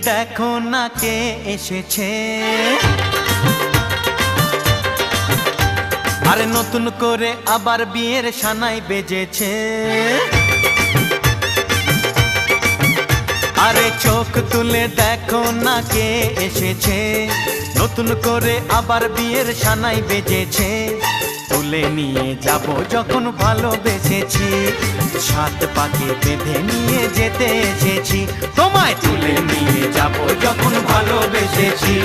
দেখো না কে এসেছে, আরে নতুন করে আবার বিয়ের সানাই বেজেছে। আরে চোখ তুলে দেখো না কে এসেছে, নতুন করে আবার বিয়ের সানাই বেজেছে। তুলে নিয়ে যাব যখন ভালোবেসেছি, সাত পাকে বেঁধে নিয়ে যেতে এসেছি। তোমায় তুলে নিয়ে যাব যখন ভালোবেসেছি।